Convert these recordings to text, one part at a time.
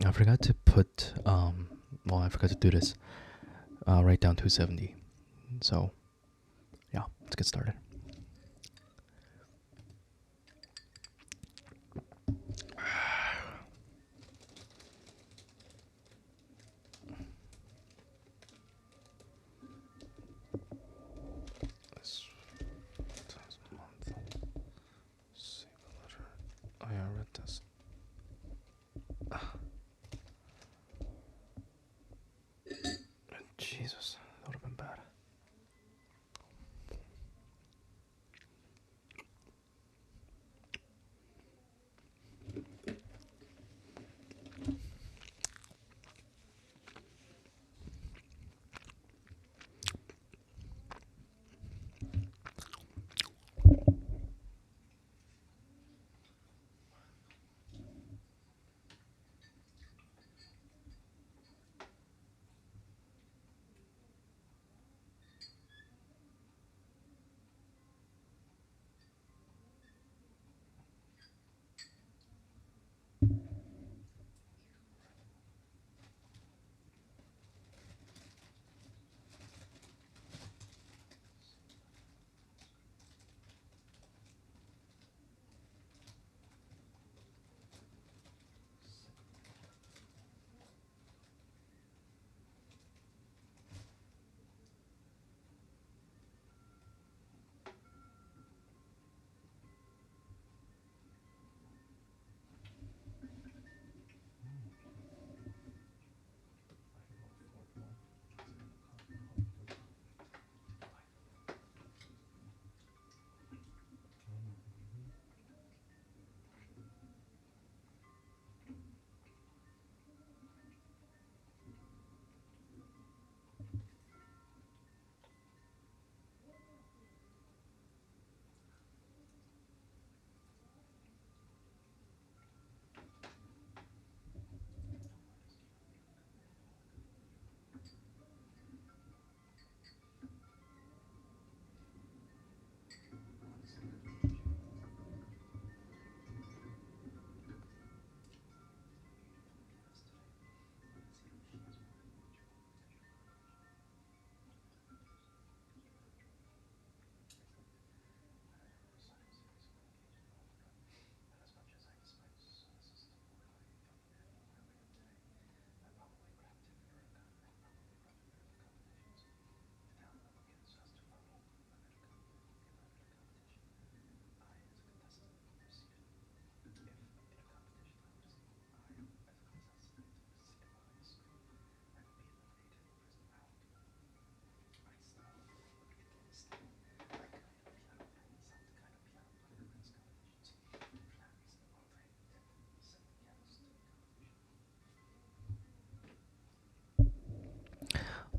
I forgot to put well, I forgot to do this. Write down 270. So yeah, let's get started. Oh yeah, I read this. Jesus, that would have been bad.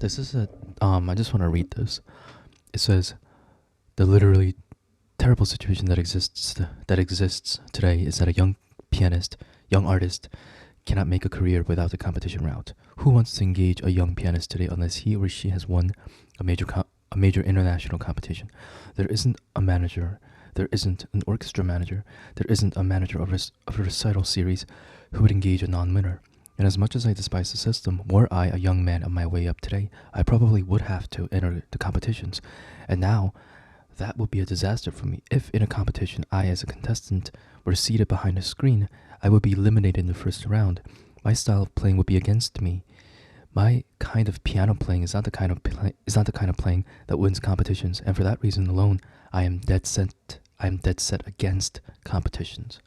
This is a I just want to read this. It says the literally terrible situation that exists today is that a young artist cannot make a career without the competition route. Who wants to engage a young pianist today unless he or she has won a major international competition? There isn't a manager, there isn't an orchestra manager, there isn't a manager of a recital series who would engage a non-winner. And as much as I despise the system, were I a young man on my way up today, I probably would have to enter the competitions. And now, that would be a disaster for me. If in a competition I, as a contestant, were seated behind a screen, I would be eliminated in the first round. My style of playing would be against me. My kind of piano playing is not the kind of playing that wins competitions, and for that reason alone, I am dead set. I am dead set against competitions.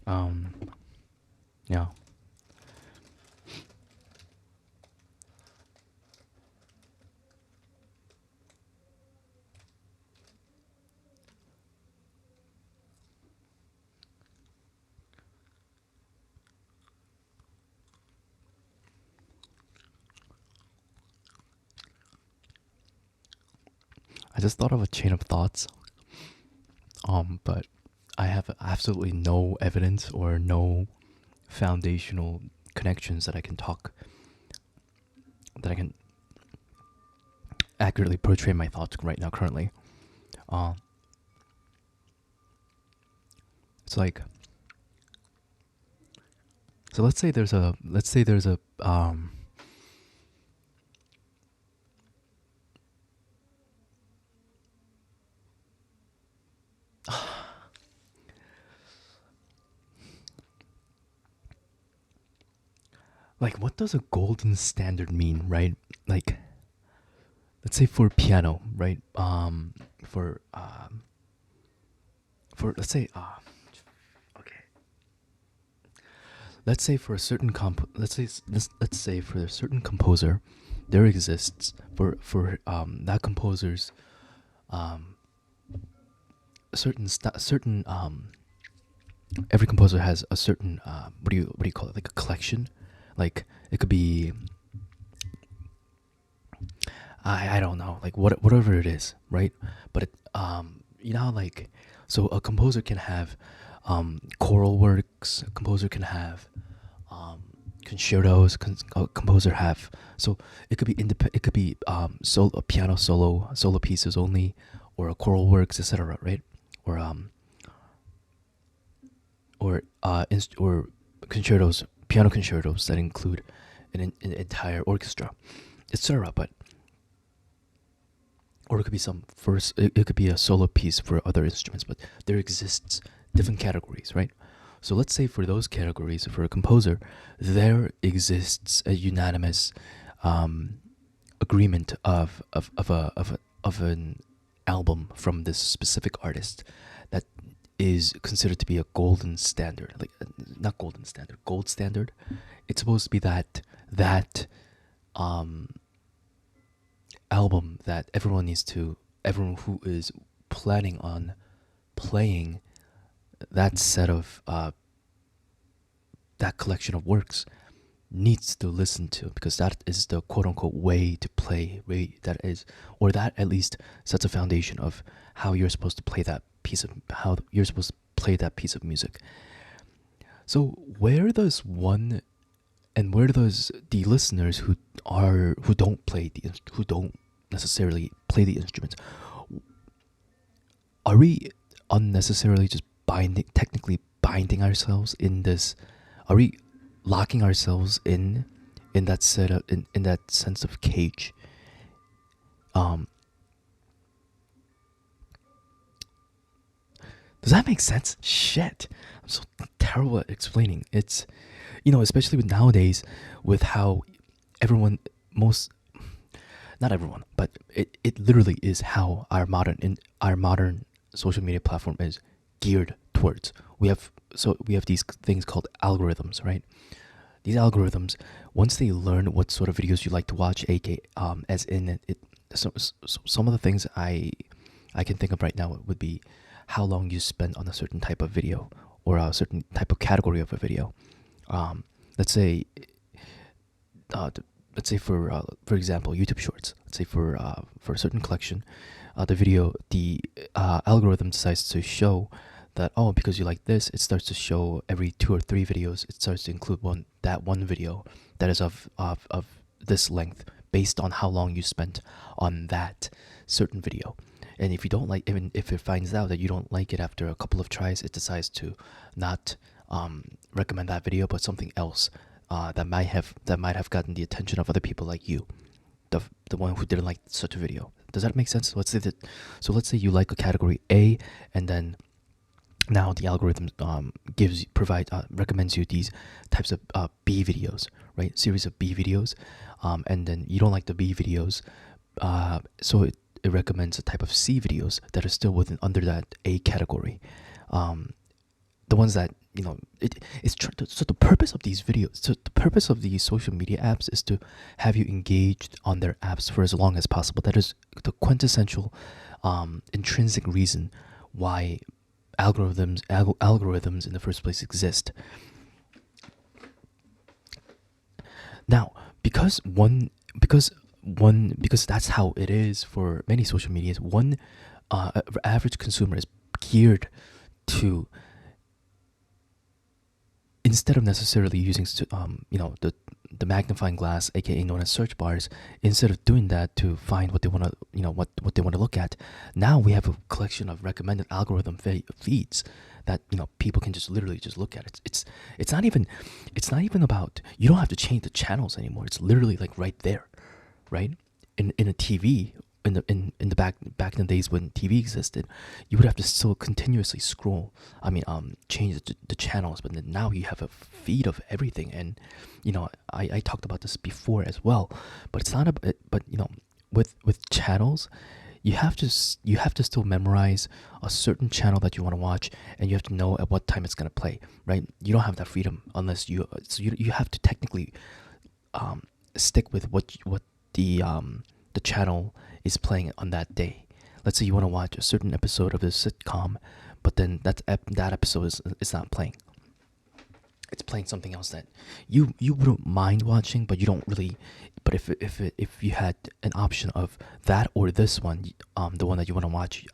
Um, yeah. I just thought of a chain of thoughts. But I have absolutely no evidence or no foundational connections that I can accurately portray my thoughts right now currently. It's like, so let's say there's a like, what does a golden standard mean, right? Like, let's say for piano, right? For let's say okay, let's say for a certain let's say for a certain composer, there exists for that composer's um certain every composer has a certain what do you call it, like a collection, like it could be I don't know, like whatever it is, right? But you know how, like, so a composer can have choral works, a composer can have um concertos, a composer have, so it could be it could be a piano solo pieces only, or a choral works, etc., right? Or or concertos, piano concertos that include an entire orchestra, etc. But or it could be it could be a solo piece for other instruments, but there exists different categories, right? So let's say for those categories, for a composer, there exists a unanimous um, agreement of an album from this specific artist that is considered to be a golden standard, like not golden standard, gold standard. It's supposed to be that um, album that everyone who is planning on playing that set of that collection of works needs to listen to, because that is the quote unquote way to play, way that is, or that at least sets a foundation of how you're supposed to play that how you're supposed to play that piece of music. So where does the listeners who don't necessarily play the instruments, are we unnecessarily just technically binding ourselves in this? Are we locking ourselves in that setup, in that sense of cage? Um, does that make sense? Shit, I'm so terrible at explaining. It's, especially with nowadays, with how everyone, most, not everyone, but it literally is how our modern social media platform is geared towards. We have these things called algorithms, right? These algorithms, once they learn what sort of videos you like to watch, aka as in it, some of the things I can think of right now would be how long you spend on a certain type of video, or a certain type of category of a video. Um, let's say uh, let's say for example, YouTube Shorts. Let's say for a certain collection, the algorithm decides to show that, oh, because you like this, it starts to show every 2 or 3 videos. It starts to include one video that is of this length, based on how long you spent on that certain video. And if you don't like, even if it finds out that you don't like it after a couple of tries, it decides to not recommend that video, but something else that might have gotten the attention of other people like you, the one who didn't like such a video. Does that make sense? Let's say you like a category A, and then now the algorithm recommends you these types of B videos, right? Series of B videos, and then you don't like the B videos, so it recommends a type of C videos that are still under that A category. The ones that, so the purpose of these videos, so the purpose of these social media apps is to have you engaged on their apps for as long as possible. That is the quintessential intrinsic reason why algorithms in the first place exist. Now, because that's how it is for many social medias, one average consumer is geared to, instead of necessarily using the magnifying glass, aka known as search bars, instead of doing that to find what they want to, what they want to look at, now we have a collection of recommended algorithm feeds that people can just literally just look at. It's not even about, you don't have to change the channels anymore. It's literally like right there, right? In a TV, in the back in the days when TV existed, you would have to still continuously scroll. I mean, change the channels. But then now you have a feed of everything, and I talked about this before as well. But it's not a but with channels, you have to still memorize a certain channel that you want to watch, and you have to know at what time it's gonna play, right? You don't have that freedom unless you have to technically stick with what the channel is playing on that day. Let's say you want to watch a certain episode of this sitcom, but then that episode is not playing. It's playing something else that you wouldn't mind watching, but you don't really. But if you had an option of that or this one, the one that you want to watch,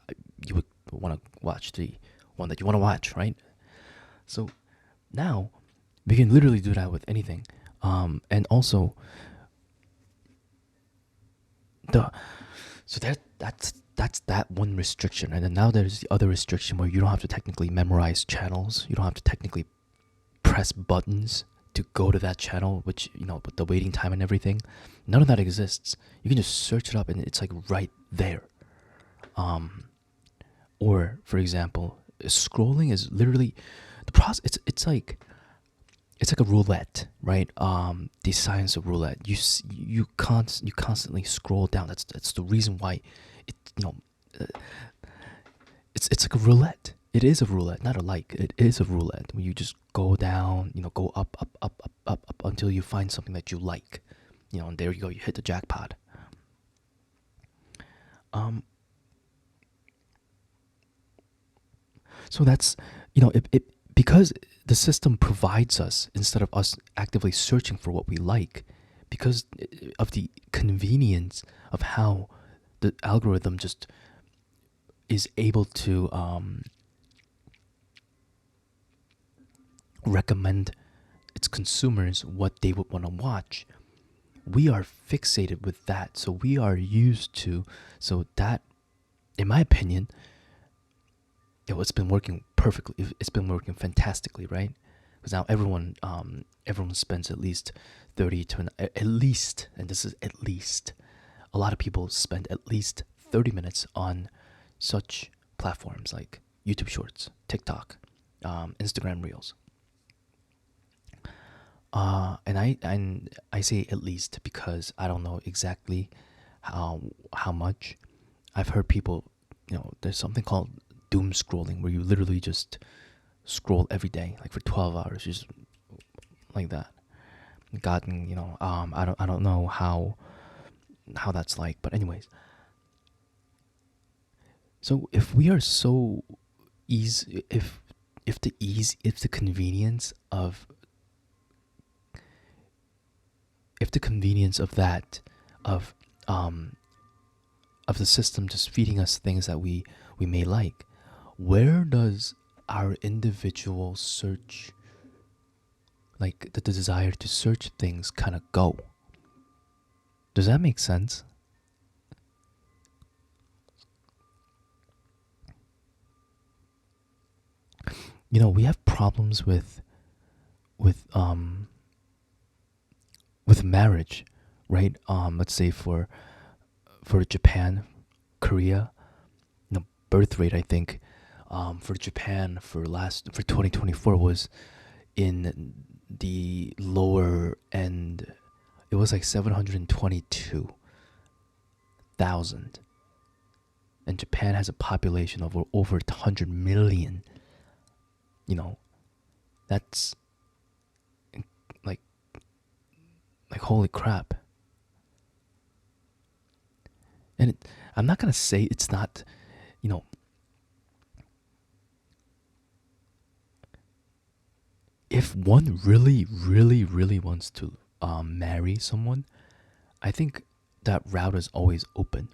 you would want to watch the one that you want to watch, right? So now we can literally do that with anything, and also the so that's that one restriction. And then now there's the other restriction where you don't have to technically memorize channels. You don't have to technically press buttons to go to that channel, which but the waiting time and everything, none of that exists. You can just search it up and it's like right there. Or for example, scrolling is literally the process. It's like a roulette, right? The science of roulette. You constantly scroll down. That's the reason why it uh, it's like a roulette. It is a roulette, not a like. It is a roulette. When you just go down, go up, up, up, up, up, up until you find something that you like, and there you go. You hit the jackpot. So that's it because the system provides us, instead of us actively searching for what we like, because of the convenience of how the algorithm just is able to recommend its consumers what they would want to watch. We are fixated with that, so we are used to. So that, in my opinion, it's been working perfectly. It's been working fantastically, right? Because now everyone spends at least 30 to at least, and this is at least, a lot of people spend at least 30 minutes on such platforms like YouTube Shorts, TikTok, Instagram Reels. And I say at least because I don't know exactly how much. I've heard people, there's something called doom scrolling, where you literally just scroll every day, like for 12 hours, just like that. Gotten, I don't know how that's like, but anyways. So if we are so easy, if the convenience of that, of the system just feeding us things that we may like, where does our individual search, like the desire to search things, kind of go? Does that make sense? We have problems with marriage, right? Let's say for Japan, Korea, birth rate, I think, for Japan for 2024 was in the lower end. It was like 722,000, and Japan has a population of over 100 million. That's like holy crap. And I'm not gonna say it's not, if one really, really, really wants to marry someone, I think that route is always open,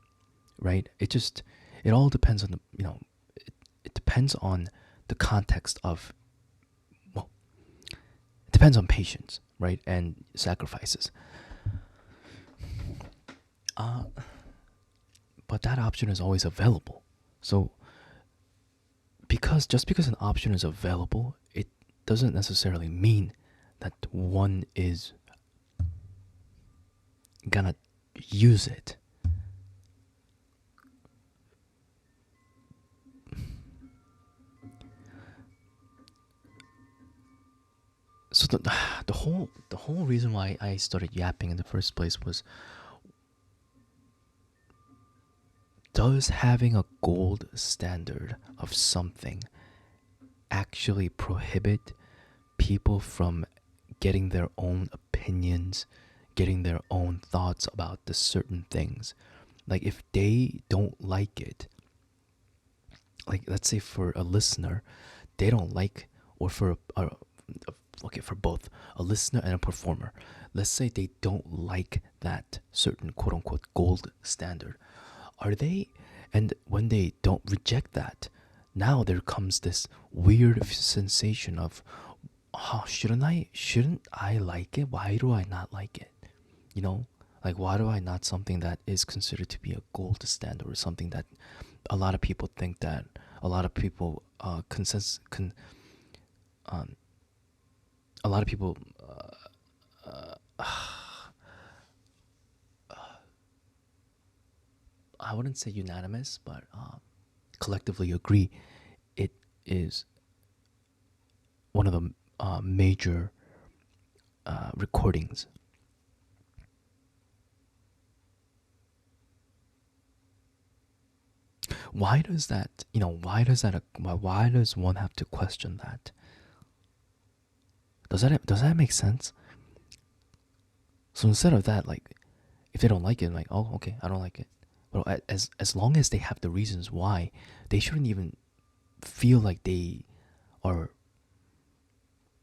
right? It all depends on it depends on the context of, well, it depends on patience, right, and sacrifices. But that option is always available. So because just because an option is available, it doesn't necessarily mean that one is gonna use it. So the whole reason why I started yapping in the first place was, does having a gold standard of something actually prohibit people from getting their own opinions, getting their own thoughts about the certain things? Like if they don't like it, like let's say for a listener, they don't like, or for okay, for both a listener and a performer, let's say they don't like that certain quote unquote gold standard, are they, and when they don't reject that, now there comes this weird sensation of, oh, shouldn't I like it? Why do I not like it? You know, like why do I not something that is considered to be a gold standard, or something that a lot of people think that a lot of people um, a lot of people I wouldn't say unanimous, but collectively agree it is one of the major recordings. Why does that? Why does one have to question that? Does that make sense? So instead of that, like, if they don't like it, like, oh, okay, I don't like it. But as long as they have the reasons why, they shouldn't even feel like they are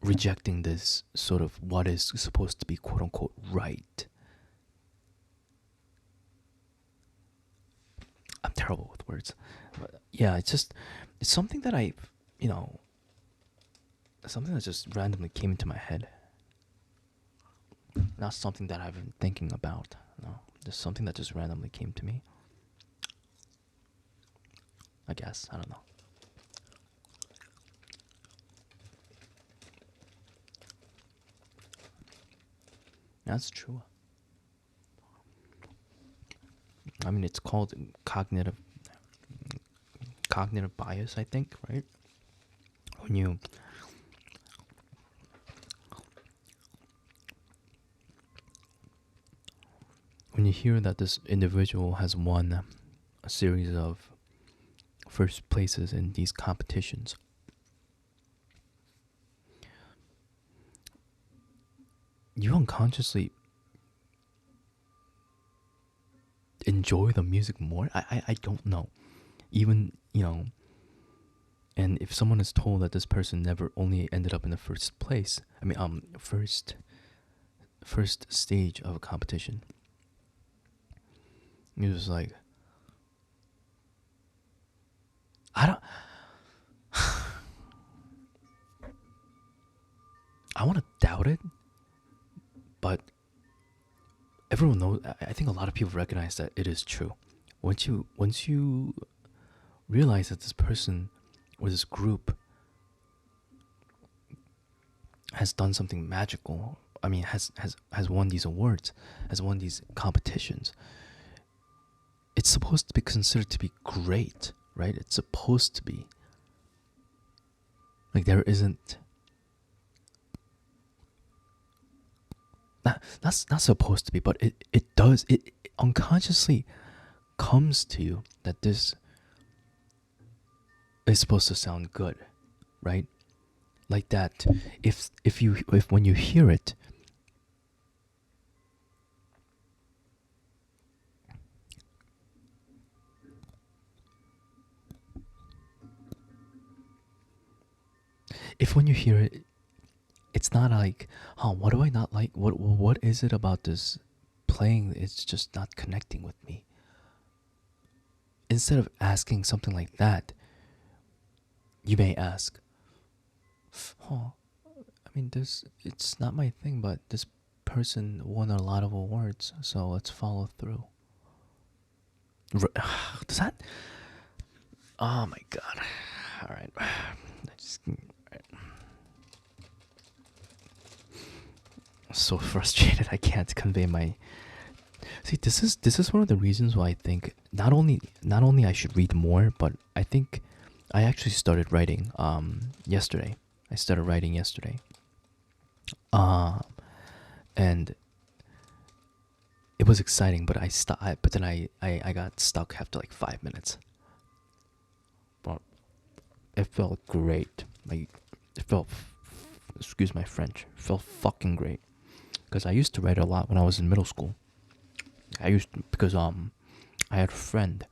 rejecting this sort of what is supposed to be quote unquote right. I'm terrible with words. But yeah, it's something that you know, something that just randomly came into my head. Not something that I've been thinking about. No, just something that just randomly came to me. I guess, I don't know. That's true. I mean, it's called cognitive bias, I think, right? When you hear that this individual has won a series of first places in these competitions, you unconsciously enjoy the music more. I don't know. Even, and if someone is told that this person never only ended up in the first place, I mean, first stage of a competition, you're just like, I don't. I want to doubt it, but everyone knows. I think a lot of people recognize that it is true. Once you realize that this person or this group has done something magical. I mean, has won these awards, has won these competitions. It's supposed to be considered to be great, right? It's supposed to be. Like there isn't. That's not supposed to be, but it does. It unconsciously comes to you that this is supposed to sound good, right? Like that. If when you hear it, if when you hear it, it's not like, oh, what do I not like? What is it about this playing? It's just not connecting with me. Instead of asking something like that, you may ask, oh, I mean, this it's not my thing, but this person won a lot of awards, so let's follow through. Does that? Oh my god. All right. I just so frustrated. I can't convey my. See, this is one of the reasons why I think not only I should read more, but I think I actually started writing yesterday. I started writing yesterday. Uh and it was exciting, but but then I got stuck after like 5 minutes. But it felt great. Like it felt, excuse my French, felt fucking great. Because I used to write a lot when I was in middle school. Because I had a friend.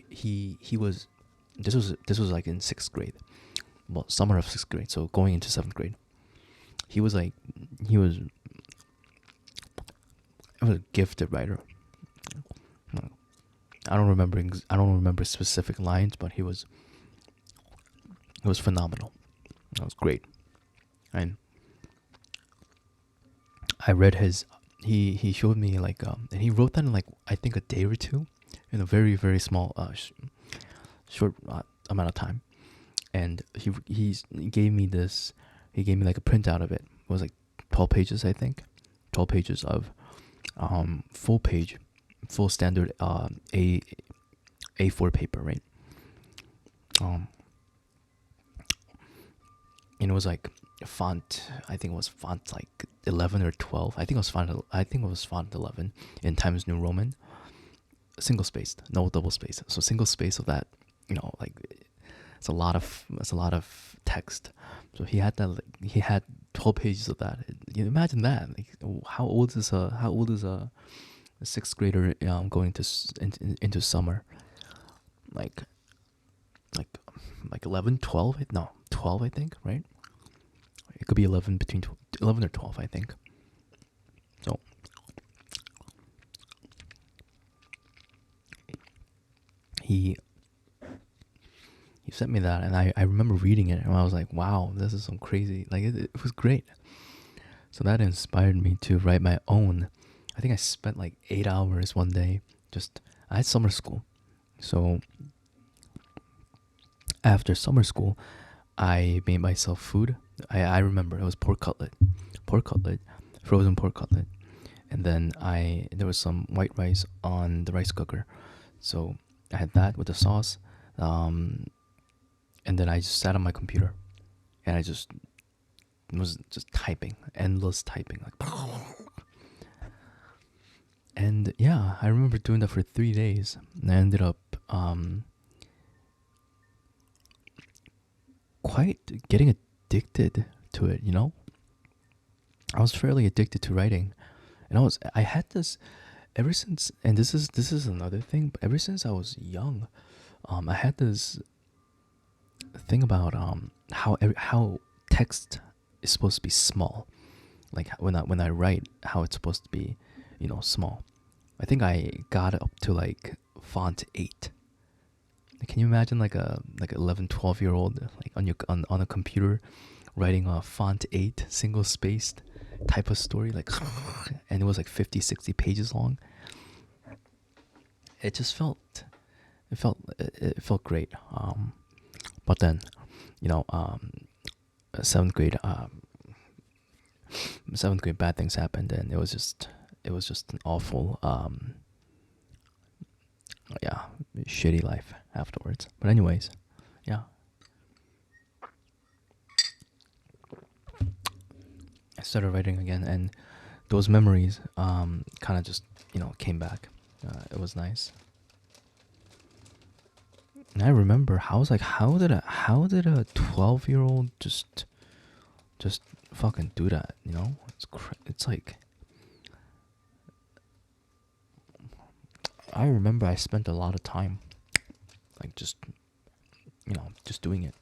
He was this was like in 6th grade. Well, summer of 6th grade, so going into 7th grade. He was like he was a gifted writer. I don't remember specific lines, but he was phenomenal. It was great. And I read his he showed me like and he wrote that in like I think a day or two, in a very very small short amount of time. And he gave me this. He gave me like a printout of it. It was like 12 pages, I think. 12 pages of full page, full standard A4 paper, right? Um, and it was like font. I think it was font like 11 or 12. I think it was font. I think it was font 11 in Times New Roman, single spaced, no double space. So single space of that, like it's a lot of text. So he had that. He had 12 pages of that. You imagine that. Like, how old is a 6th grader going into summer? Like like 11, 12. No, 12. I think, right? It could be 11, between 11 or 12. I think. So he he sent me that, and I remember reading it, and I was like, wow, this is some crazy. Like it was great. So that inspired me to write my own. I think I spent like 8 hours one day. Just I had summer school, so after summer school, I made myself food. I remember it was pork cutlet, frozen pork cutlet, and then I there was some white rice on the rice cooker, so I had that with the sauce, um, and then I just sat on my computer and I just was just typing, endless typing, like, and yeah, I remember doing that for 3 days, and I ended up quite getting addicted to it. I was fairly addicted to writing, and I had this ever since, and this is another thing, but ever since I was young, I had this thing about how text is supposed to be small, like when I write, how it's supposed to be, small. I think I got up to like font 8. Can you imagine like 11, 12 year old like on a computer writing a font 8 single spaced type of story, like, and it was like 50, 60 pages long. It just felt great. But then, you know, 7th grade, 7th grade, bad things happened, and it was just an awful, yeah, shitty life afterwards. But anyways, yeah, I started writing again, and those memories, kind of just, came back. It was nice. And I remember how I was like, how did a 12-year-old just fucking do that? It's like, I remember I spent a lot of time like just doing it.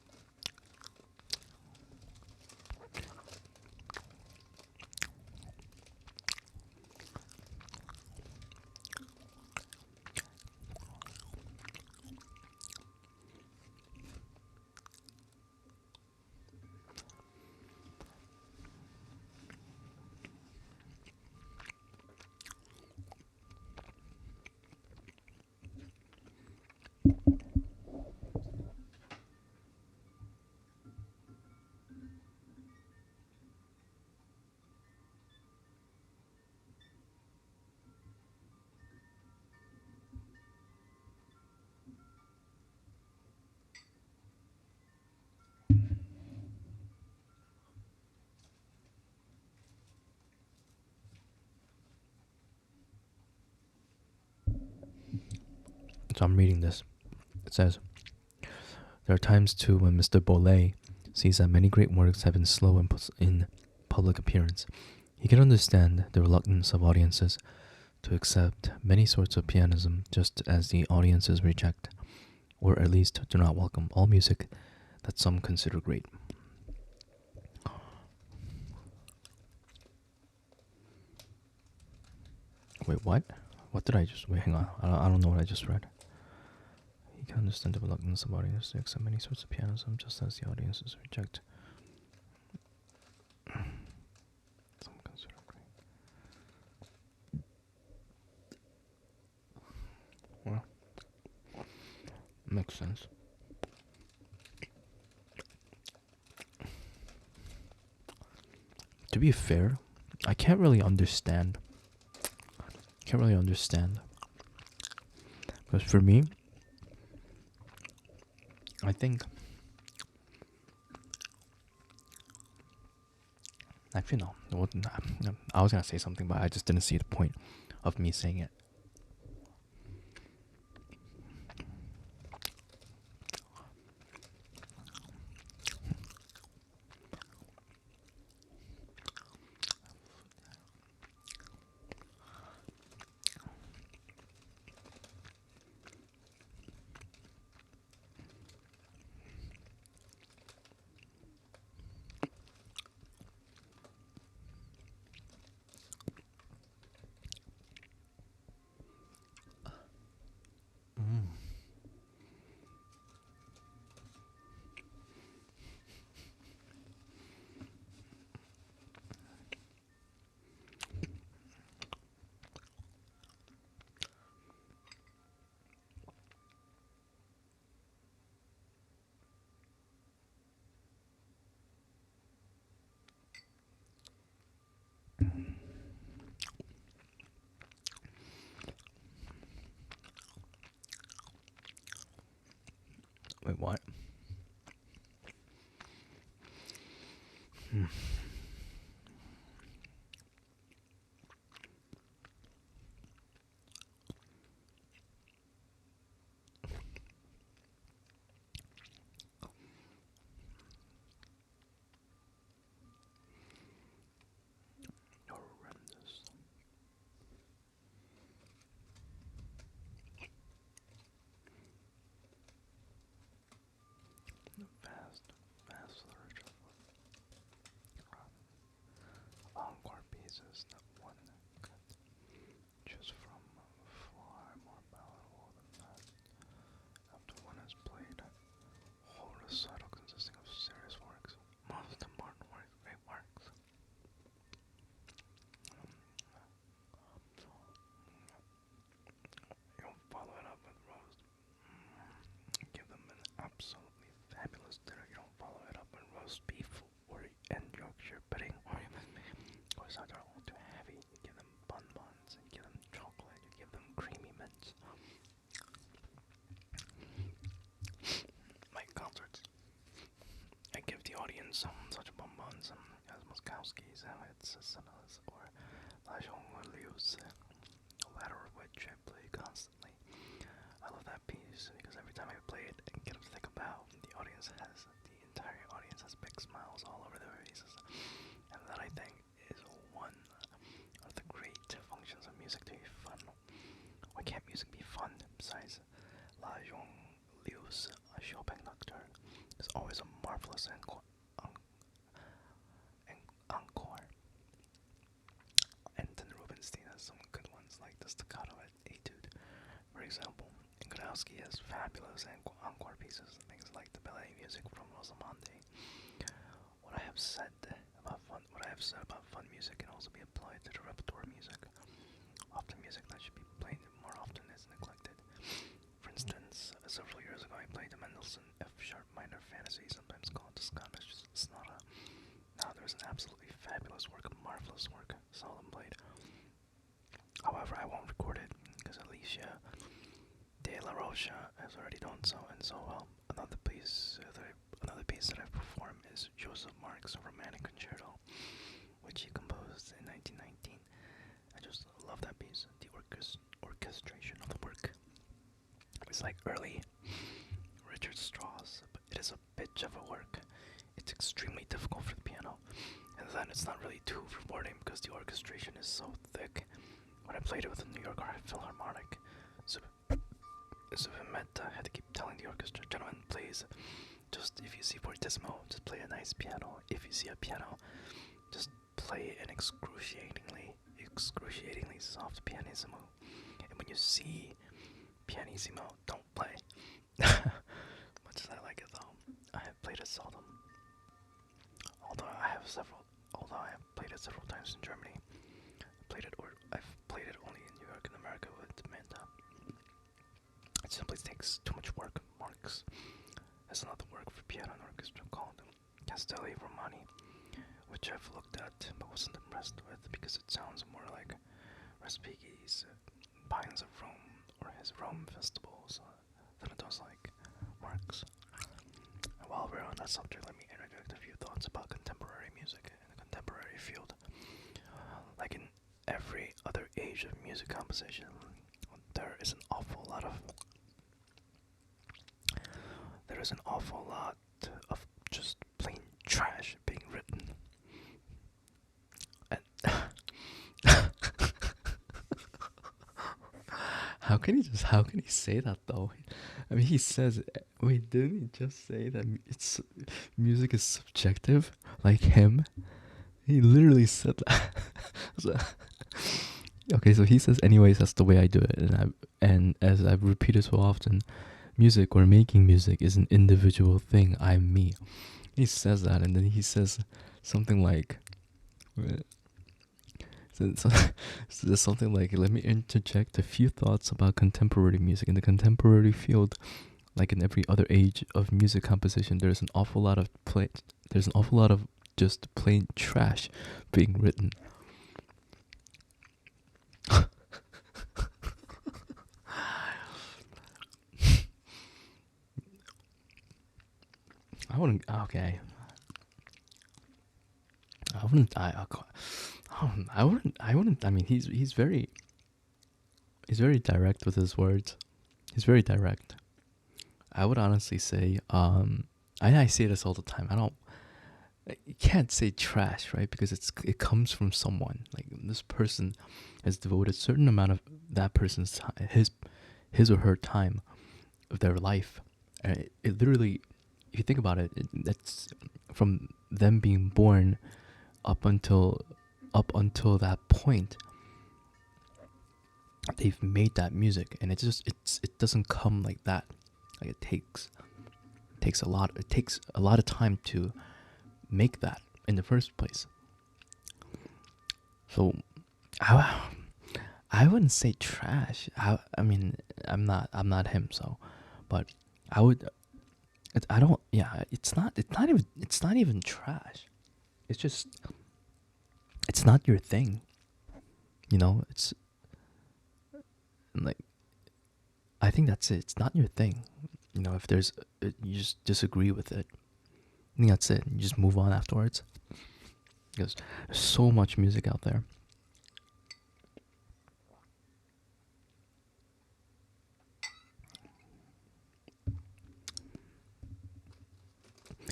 So I'm reading this. It says, there are times too when Mr. Bolle sees that many great works have been slow in public appearance. He can understand the reluctance of audiences to accept many sorts of pianism, just as the audiences reject, or at least do not welcome, all music that some consider great. Wait, what? What did I just... Wait, hang on. I don't know what I just read. He can understand the reluctance of audiences to accept many sorts of pianism, just as the audiences reject. Some consider great. Well, makes sense. To be fair, I can't really understand. Because for me, I think... Actually, no. I was going to say something, but I just didn't see the point of me saying it. Wait, what? Horrendous. Vast literature of encore pieces that one could choose from, far more palatable than that. After one has played a whole recital consisting of serious works, most important works, great works. You don't follow it up with roast. Give them an absolutely fabulous dinner. You don't follow it up with roast beef and Yorkshire pudding, or something all too heavy. You give them bonbons, and give them chocolate, you give them creamy mints. My concerts, I give the audience such bonbons as Moskowski's, Sissonas, or La Jonglieuse, the latter of which I play constantly. I love that piece because every time I play it and get up to think about, the entire audience has big smiles all over their faces. And that, I think, is one of the great functions of music, to be fun. Why can't music be fun? Besides, La Jonglieuse, a Chopin nocturne, is always a marvelous encore. Anton Rubinstein has some good ones, like the Staccato Etude, for example. And Godowski has fabulous encore pieces, things like the ballet music from Rosamonde. What I have said about fun music can also be applied to the repertoire music. Often music that should be played more often is neglected. For instance, several years ago I played the Mendelssohn F-sharp minor fantasy, sometimes called the Scottish Sonata. Now there's an absolutely fabulous work, a marvelous work, seldom played. However, I won't record it because Alicia De La Rocha has already done so, and so well. Another piece that I've performed is Joseph Marx' Romantic Concerto, which he composed in 1919. I just love that piece. The orchestration of the work is like early Richard Strauss, but it is a bitch of a work. It's extremely difficult for the piano, and then it's not really too rewarding because the orchestration is so thick. When I played it with the New York Philharmonic, so it meant I had to keep telling the orchestra, gentlemen, please, just if you see fortissimo, just play a nice piano. If you see a piano, just play an excruciatingly soft pianissimo. And when you see pianissimo, don't play. Much as I like it though, I have played it seldom. Although I have played it several times in Germany. I've played it only in New York and America with Amanda. It simply takes too much work. Marx has another work for piano and orchestra called Castelli Romani, which I've looked at but wasn't impressed with because it sounds more like Respighi's Pines of Rome or his Rome festivals than it does like Marx. And while we're on that subject, let me interject a few thoughts about contemporary music in the contemporary field. Like in every other age of music composition, there is an awful lot of just plain trash being written. And how can he say that though? I mean, he says, wait, didn't he just say that music is subjective, like him? He literally said that. So, okay, so he says, anyways, that's the way I do it, and as I've repeated so often, music or making music is an individual thing. I'm me. He says that, and then he says something like, something like, let me interject a few thoughts about contemporary music. In the contemporary field, like in every other age of music composition, there's an awful lot of just plain trash being written. I wouldn't. Okay. I wouldn't. I wouldn't. I wouldn't. I mean, he's very direct with his words. He's very direct. I would honestly say. I say this all the time. You can't say trash, right? Because it comes from someone. Like this person has devoted a certain amount of that person's time, his or her time of their life. And it literally, if you think about it, that's from them being born up until that point. They've made that music, and it doesn't come like that. Like it takes a lot. It takes a lot of time to make that in the first place. So I wouldn't say trash. I mean, I'm not him, so, but I would. I don't. Yeah, it's not even trash. It's just it's not your thing. You know, it's like I think that's it. It's not your thing. You know, if you just disagree with it, I think that's it. You just move on afterwards. Because there's so much music out there.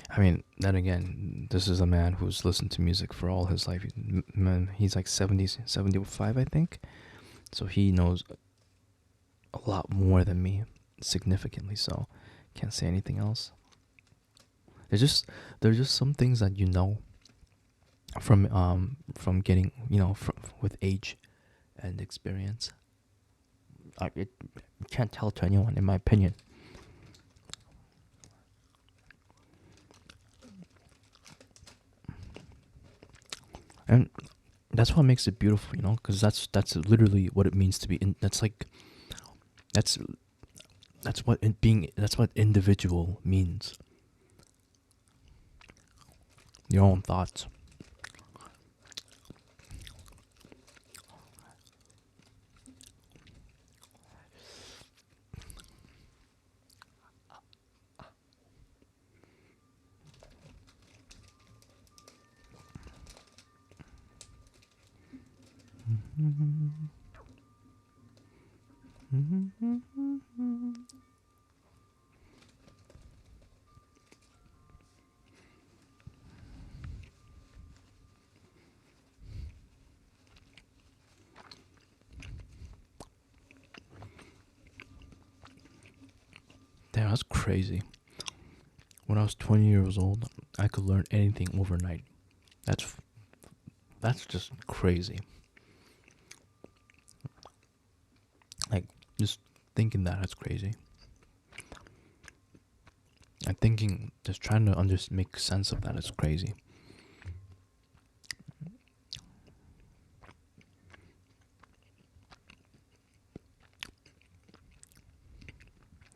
I mean, then again, this is a man who's listened to music for all his life. He's like 75, I think. So he knows a lot more than me, significantly so. Can't say anything else. There's just some things that you know from getting, from with age and experience. You can't tell to anyone, in my opinion. And that's what makes it beautiful, because that's literally what it means to be. That's that's what individual means. Your own thoughts. That's crazy. When I was 20 years old, I could learn anything overnight. That's that's just crazy. Like just thinking that, that's crazy. And thinking, just trying to make sense of that is crazy.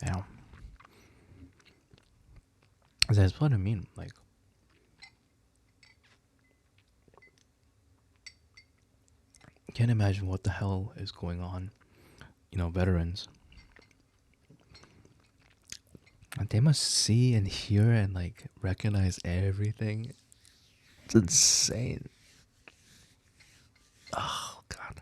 Yeah, that's what I mean. Like, can't imagine what the hell is going on. Veterans, and they must see and hear and like recognize everything. It's insane. Oh God.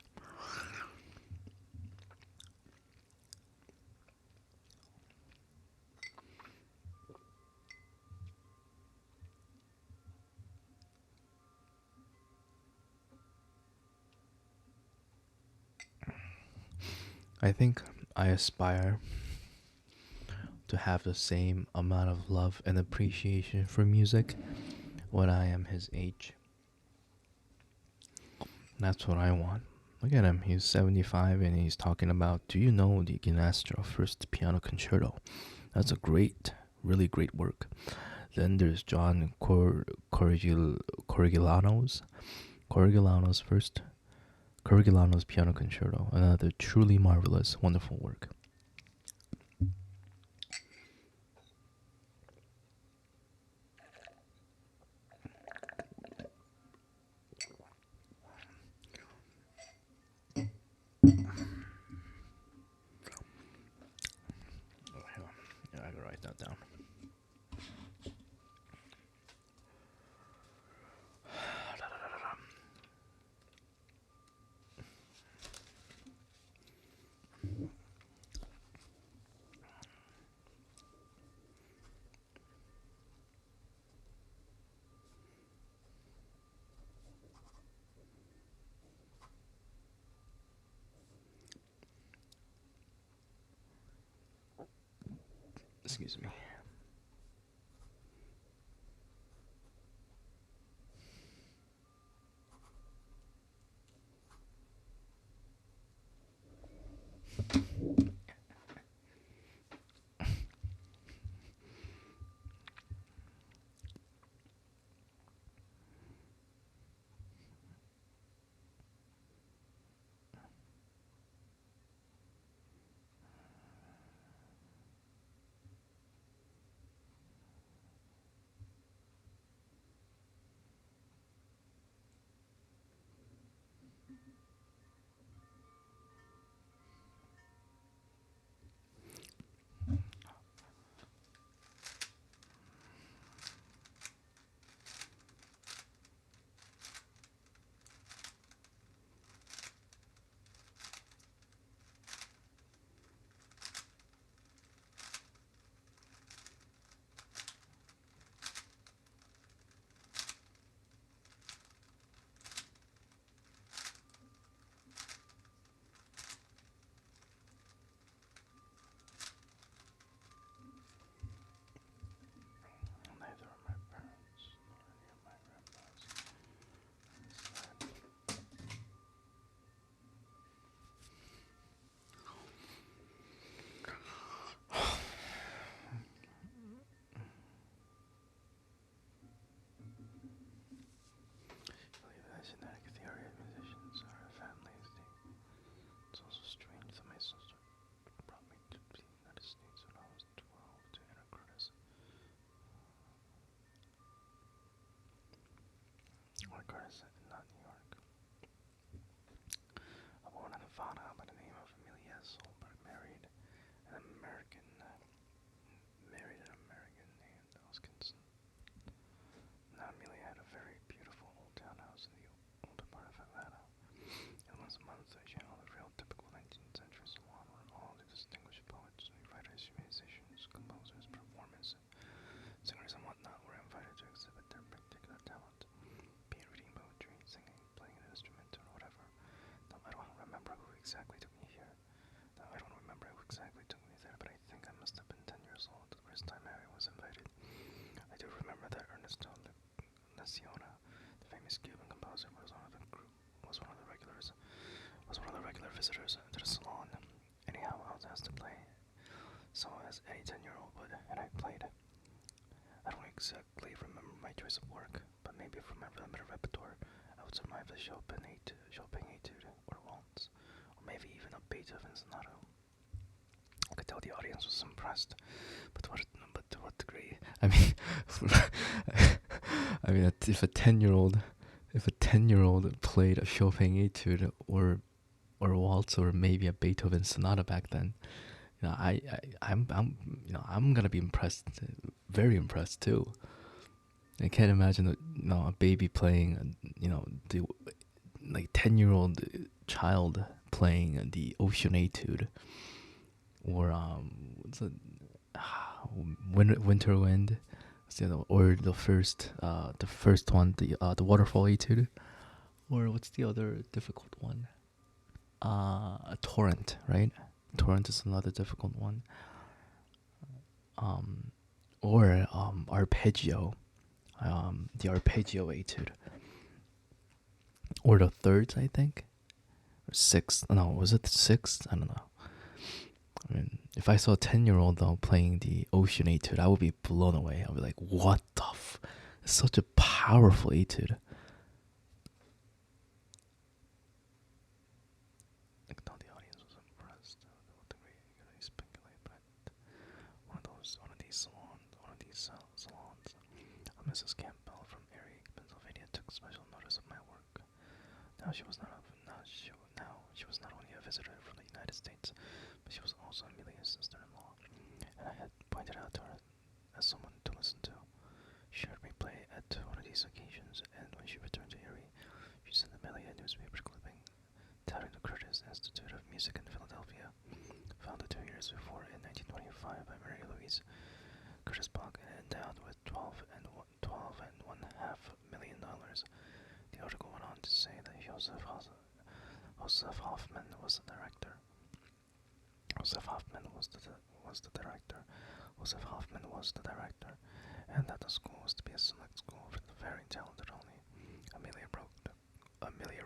I think I aspire to have the same amount of love and appreciation for music when I am his age. That's what I want. Look at him. He's 75 and he's talking about, do you know the Ginastro First Piano Concerto? That's a great, really great work. Then there's John Corrigillanos first. Corrigillanos Piano Concerto, another truly marvelous, wonderful work. Oh, yeah, I gotta write that down. Excuse me. Neither of my parents nor any of my grandpas. Believe that genetic theory of musicians are a family thing. It's also strange that my sister brought me to the United States when I was 12 to enter Curtis. Or Curtis said, not New York. A woman in Havana by the name of Amelia Solberg married an American named Hoskinson. Now Amelia had a very beautiful old townhouse in the older part of Atlanta. It was amongst the channel of real typical 19th century salon where all the distinguished poets, writers, musicians, composers, performers, singers, and whatnot were invited to exhibit their particular talent, be it reading poetry, singing, playing an instrument, or whatever. Though I don't remember who exactly visitors to the salon. Anyhow, I was asked to play, so as any 10-year-old would, and I played. I don't exactly remember my choice of work, but maybe from my limited repertoire, I would survive a Chopin etude, or waltz, or maybe even a Beethoven sonata. I could tell the audience was impressed, but to what degree? I mean, I mean, if a 10-year-old played a Chopin etude or a waltz or maybe a Beethoven sonata back then, I'm gonna be impressed, very impressed too. I can't imagine a baby playing, the like 10-year-old child playing the Ocean Etude, or what's it, Winter Wind, or the first one, the Waterfall Etude, or what's the other difficult one? A Torrent, right? Torrent is another difficult one. Or Arpeggio, the Arpeggio Etude, or the third, I think, or sixth. No, was it the sixth? I don't know. I mean, if I saw a 10-year-old though playing the Ocean Etude, I would be blown away. I would be like, "What the It's such a powerful etude." I could tell the audience was impressed. What degree could I speculate? But one of these salons, Mrs. Campbell from Erie, Pennsylvania, took special notice of my work. Now she was not only a visitor from the United States, but she was also Amelia's sister-in-law, and I had pointed out to her as someone to listen to. She heard me play at one of these occasions, and when she returned to Erie, she sent Amelia a newspaper clipping touting the Curtis Institute of Music in Philadelphia, founded 2 years before in 1925 by Mary Louise Curtis Bach and endowed with $12.5 million. The article went on to say that Joseph Hoffman was the director. Joseph Hoffman was the director. Joseph Hoffman was the director, and that the school was to be a select school for the very talented only. Amelia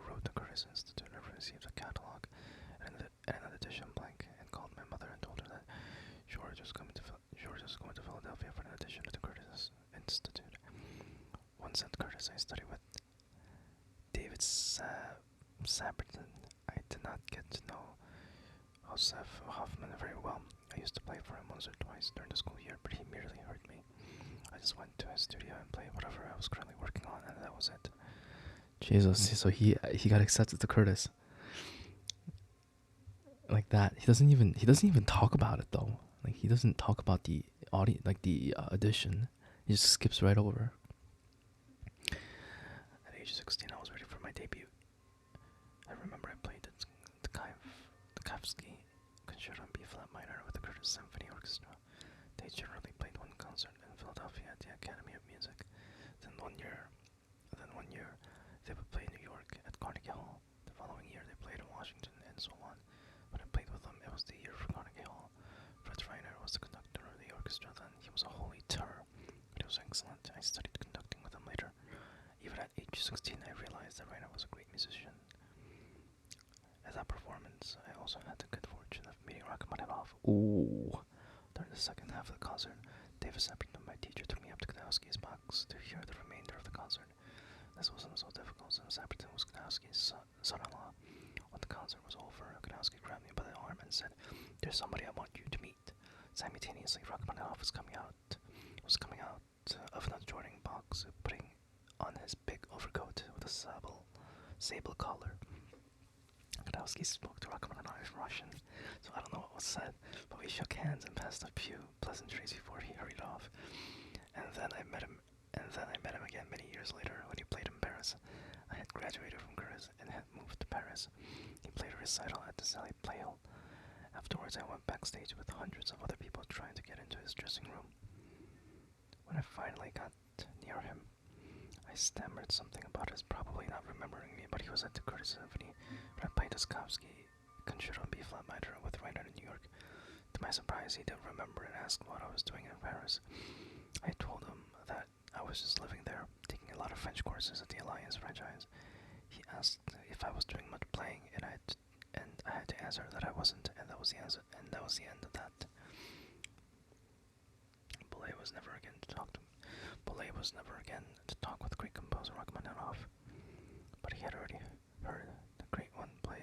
wrote the Curtis Institute and received a catalog and an edition blank, and called my mother and told her that George was going to Philadelphia for an edition of the Curtis Institute. Once at Curtis, I studied with David Saperton. I did not get to know Joseph Hoffman very well. I used to play for him once or twice during the school year, but he merely heard me. I just went to his studio and played whatever I was currently working on, and that was it. Jesus, so he got accepted to Curtis like that. He doesn't even talk about it though. Like, he doesn't talk about the audience, like the audition. He just skips right over. At age 16, I was ready for my debut. I remember I played the Tchaikovsky Concerto in B-flat minor with the Curtis Symphony Orchestra. They generally played one concert in Philadelphia at the Academy of Music. Then one year, they would play in New York at Carnegie Hall. The following year, they played in Washington, and so on. When I played with them, it was the year for Carnegie Hall. Fritz Reiner was the conductor of the orchestra then. He was a holy terror, but he was excellent. I studied conducting with him later. Even at age 16, I realized that Reiner was a great musician. At that performance, I also had the good fortune of meeting Rachmaninoff. Ooh. During the second half of the concert, David Saperton, my teacher, took me up to Kudowski's box to hear the remainder of the concert. This wasn't so difficult since Saperton was Kudowski's son-in-law. When the concert was over, Kudowski grabbed me by the arm and said, "There's somebody I want you to meet." Simultaneously, Rachmaninoff was coming out of an adjoining box, putting on his big overcoat with a sable collar. Kudowski spoke to Rachmaninoff in Russian, so I don't know what was said, but we shook hands and passed a few pleasantries before he hurried off. And then I met him again many years later when he played in Paris. I had graduated from Curtis and had moved to Paris. He played a recital at the Sally Playhill. Afterwards, I went backstage with hundreds of other people trying to get into his dressing room. When I finally got near him, I stammered something about his probably not remembering me, but he was at the Curtis Symphony when I played Tchaikovsky Concerto in B-flat minor with Reiner in New York. To my surprise, he didn't remember and asked what I was doing in Paris. I told him that I was just living there, taking a lot of French courses at the Alliance franchise. He asked if I was doing much playing, and I and I had to answer that I wasn't, and that was the answer, and that was the end of that. Boulez was never again to talk to. Boulez was never again to talk with Greek composer Rachmaninoff, but he had already heard the great one play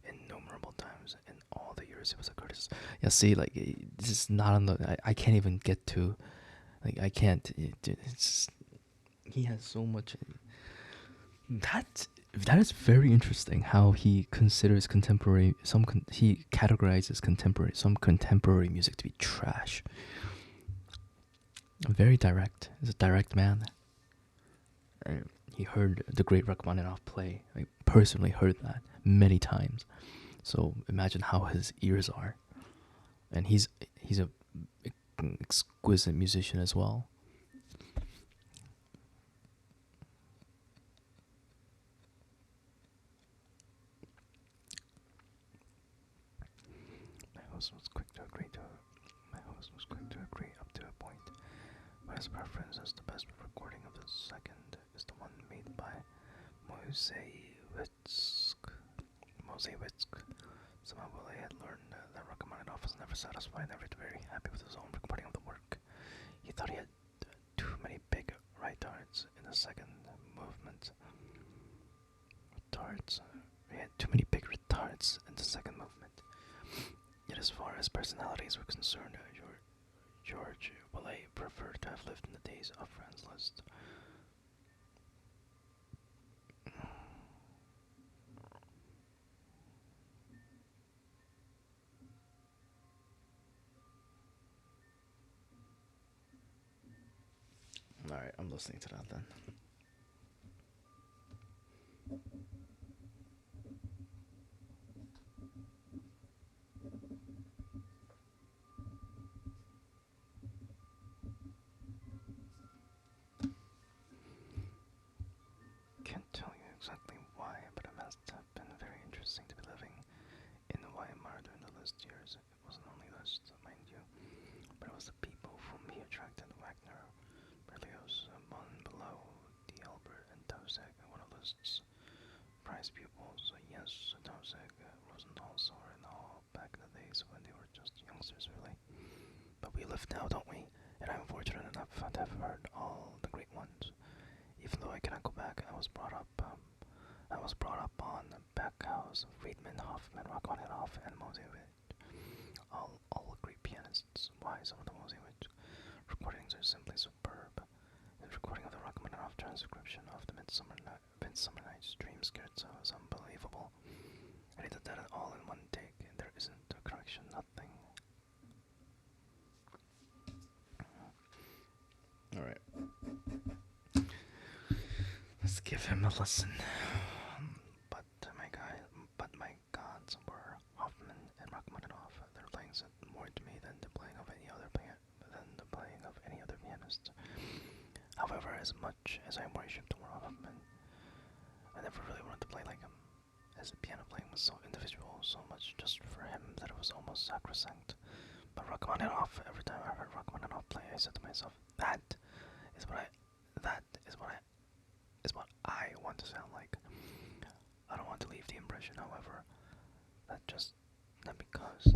innumerable times in all the years he was a Curtis. Yeah, see, like this is not on the. I can't even get to. Like I can't. It's he has so much. That is very interesting. How he considers contemporary he categorizes contemporary music to be trash. Very direct. He's a direct man. He heard the great Rachmaninoff play. I personally heard that many times. So imagine how his ears are, and he's a exquisite musician as well. My host was quick to agree to. My host was quick to agree up to a point, but his preference is the best recording of the second is the one made by Moseyevitsk. Moseyevitsk. Somehow Willie had learned that Rachmaninoff was never satisfied, never very happy with his own recording of the work. He thought he had too many big retards in the second movement. Retards. He had too many big retards in the second movement. Yet as far as personalities were concerned, George Boulez preferred to have lived in the days of Franz Liszt. Alright, I'm listening to that then. Can't tell you exactly why, but it must have been very interesting to be living in Weimar during the Liszt years. It wasn't only Liszt, mind you, but it was the people whom he attracted: Wagner, Berlioz, Bon Below, D'Albert, and Tausig, one of Liszt's prized pupils. Yes, Tausig, Rosenthal, Sauer, and all back in the days when they were just youngsters, really. But we live now, don't we? And I'm fortunate enough to have heard all the great ones. Even though I cannot go back, I was brought up on Beckhaus, Friedman, Hoffman, Rachmaninoff, and Mosevich. All great pianists. Why some of the Mosevich recordings are simply superb. His recording of the Rachmaninoff transcription of the Midsummer Night's Dream Scherzo is unbelievable. And he did that all in one take. There isn't a correction, nothing. Alright. Let's give him a listen. But my gods were Hoffman and Rachmaninoff. Their playing said more to me than the playing of any other pianist. However, as much as I worshipped Hoffman, I never really wanted to play like him. His piano playing was so individual, so much just for him that it was almost sacrosanct. But Rachmaninoff, every time I heard Rachmaninoff play, I said to myself, that is what I want to sound like. I don't want to leave the impression, however, that because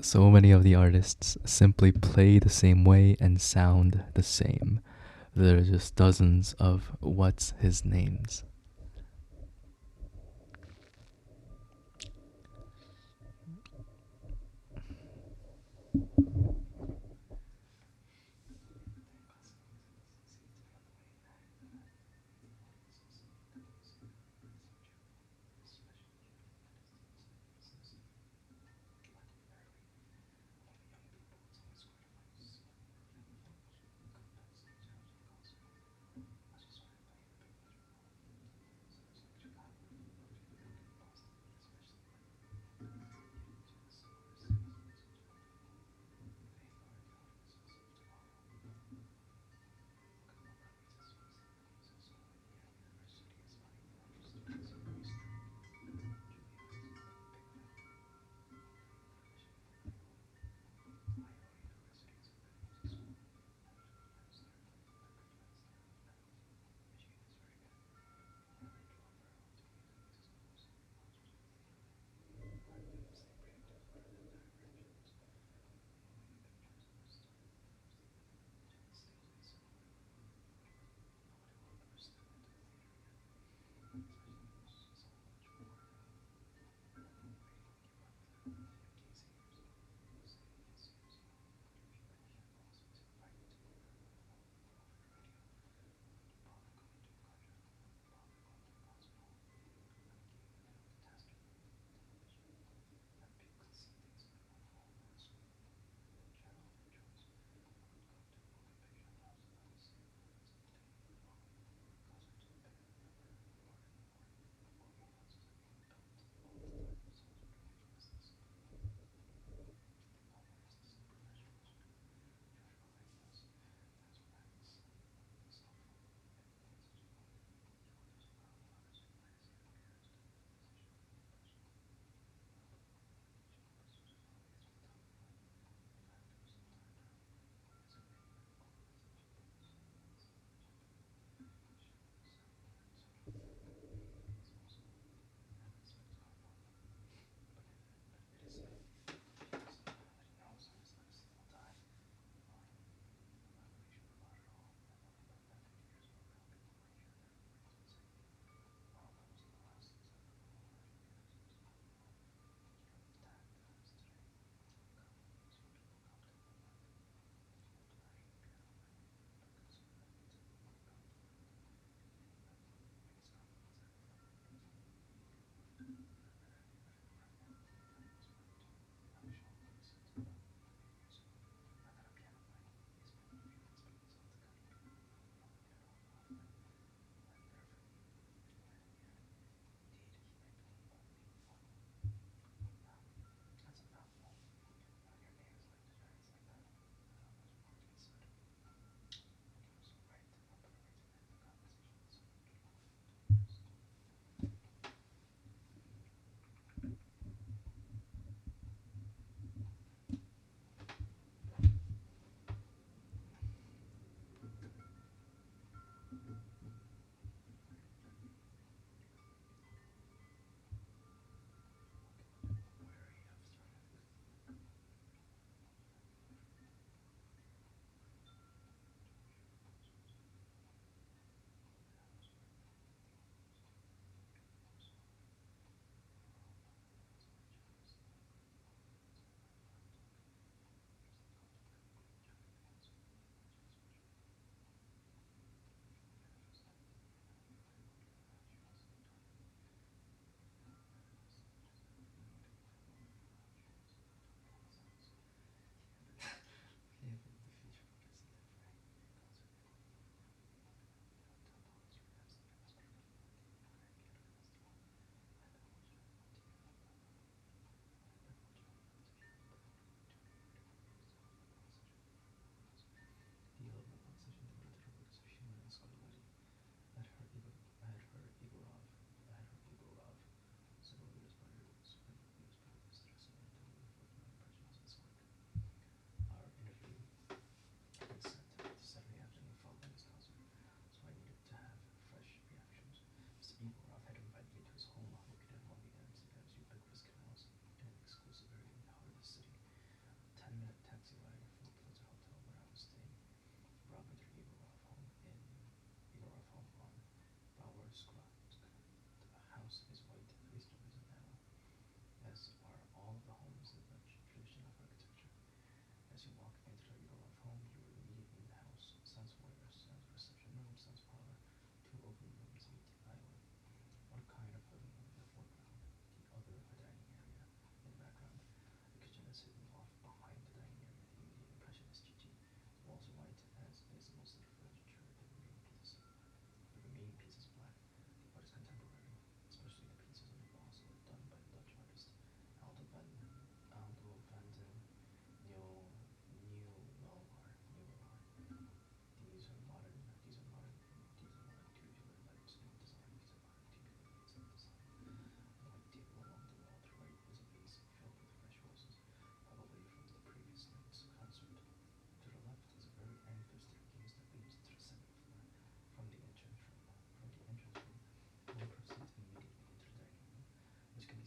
So many of the artists simply play the same way and sound the same. There are just dozens of what's his names.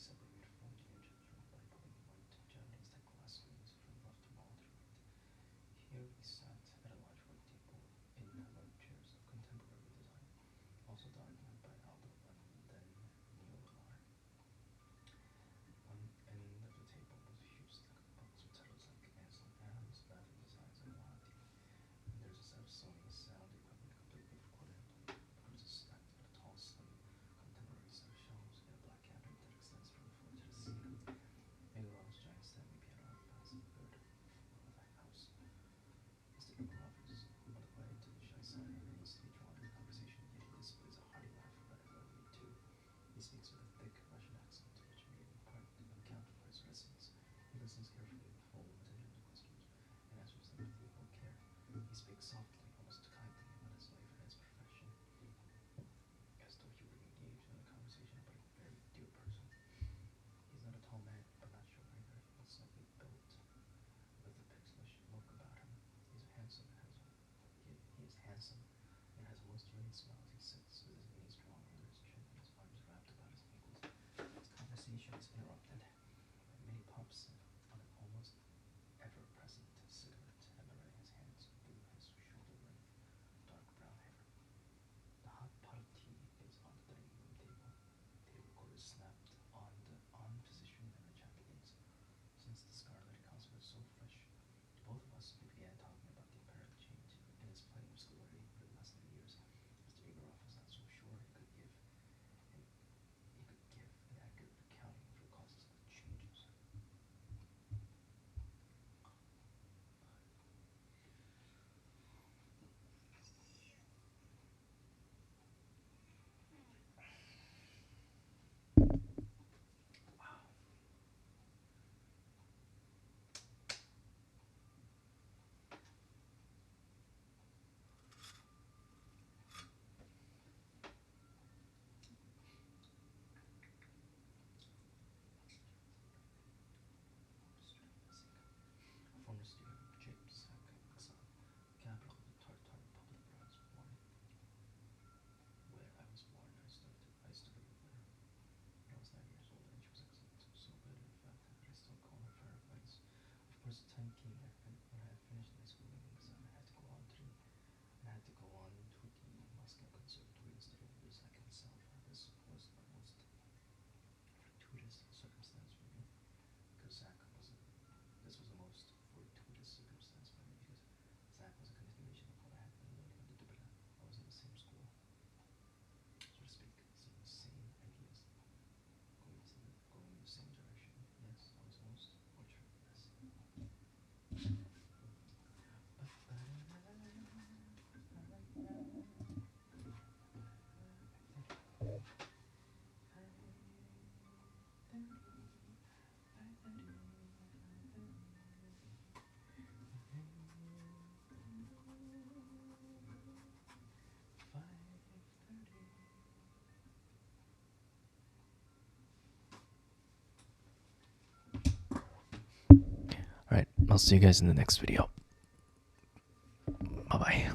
separated from the engine room by putting white Japanese-type glass screens from left to wall to right. Here we sat at a large white table in leather chairs of contemporary design, also documented by Aldo and then Neo Lamar. One end of the table was a huge stack of books with titles like Ansel Adams, Graphic Designs, and Wannabe. And there's a set of Sony sound equipment complete with recorder and player. The boards are stacked on a tall, slim, contemporary set of shelves in a black cabinet that extends from the floor to the ceiling. Igoroff's giant Stanley piano occupies a third of the house. Mr. Igoroff is on the quiet to the shy side and needs to be drawn into conversation, yet he displays a hearty laugh regularly too. He speaks with a thick Russian accent, which may in part account for his reticence. He listens carefully with full attention to questions, and answers them with equal care. He speaks softly, almost kindly, about his life and his profession, as though he were engaged in a conversation about a very dear person. He's not a tall man, but not short either. He's slightly built, with a pixelish look about him. He is handsome and has a most winning smile as he sits with his knees drawn under his chin and his arms wrapped about his ankles. His conversation is interrupted by many puffs on an almost ever-present cigarette, and by running his hands through his shoulder-length, dark brown hair. The hot pot of tea is on the dining room table. The recorder is snapped on the on position and the chat begins. Since the Scarlet concert was so fresh to both of us, we began talking about the apparent change in his playing of scholarity for the last 3 years. Mr. Igoroff was not so sure he could give an accurate accounting for the causes of the changes. Former student James Sack, capital of the Tartar Republic where I was born. I studied with her. When I was 9 years old, and she was excellent, so good in fact that I still call her for advice. Of course, the time came when I had finished my schooling exam and had to go on to the Moscow Conservatory and study under Zach himself. This was a most fortuitous circumstance for me, because this was the most fortuitous circumstance for me because Zach was a continuation of what I had been learning under Dubina. I was in the same school, so to speak, seeing the same ideas, going in the same direction. Yes, I was most fortunate, yes. Alright, I'll see you guys in the next video. Bye bye.